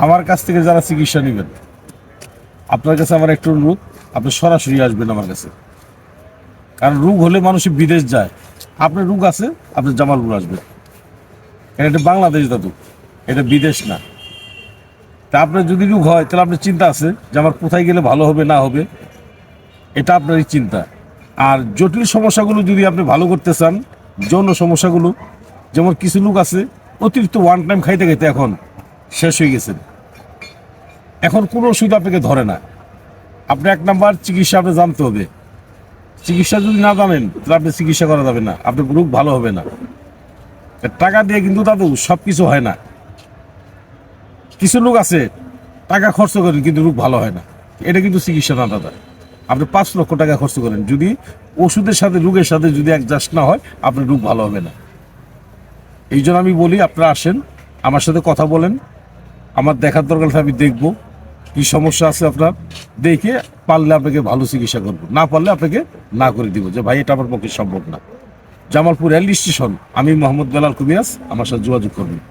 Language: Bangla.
আমার কাছ থেকে যারা চিকিৎসা নেবেন, আপনার কাছে আমার একটু অনুরোধ, আপনি সরাসরি আসবেন আমার কাছে। কারণ রোগ হলে মানুষ বিদেশ যায়, আপনার রোগ আছে আপনি জামালপুর আসবেন, কারণ এটা বাংলাদেশ দাদু, এটা বিদেশ না। তা আপনার যদি রোগ হয় তাহলে আপনার চিন্তা আছে যে আমার কোথায় গেলে ভালো হবে না হবে, এটা আপনারই চিন্তা। আর জটিল সমস্যাগুলো যদি আপনি ভালো করতে চান, যৌন সমস্যাগুলো, যেমন কিছু লোক আছে অতিরিক্ত ওয়ান টাইম খাইতে খাইতে এখন শেষ হয়ে গেছেন, এখন কোনো ওষুধ আপনাকে ধরে না। আপনি এক নাম্বার চিকিৎসা আপনি জানতে হবে। চিকিৎসা যদি না জানেন তাহলে আপনি চিকিৎসা করা যাবে না, আপনার রোগ ভালো হবে না। টাকা দিয়ে কিন্তু দাদু সব কিছু হয় না। কিছু লোক আছে টাকা খরচ করেন কিন্তু রোগ ভালো হয় না, এটা কিন্তু চিকিৎসা না দাদা। আপনি 5 লক্ষ টাকা খরচ করেন, যদি ওষুধের সাথে রোগের সাথে যদি অ্যাডজাস্ট না হয় আপনার রোগ ভালো হবে না। এই জন্য আমি বলি আপনারা আসেন, আমার সাথে কথা বলেন, আমার দেখার দরকার আমি দেখবো কি সমস্যা আছে আপনার, দেখে পারলে আপনাকে ভালো চিকিৎসা করবো, না পারলে আপনাকে না করে দিব যে ভাই এটা আমার পক্ষে সম্ভব না। জামালপুর রেল স্টেশন, আমি মোহাম্মদ বেলাল কবিরাজ, আমার সাথে যোগাযোগ করবেন।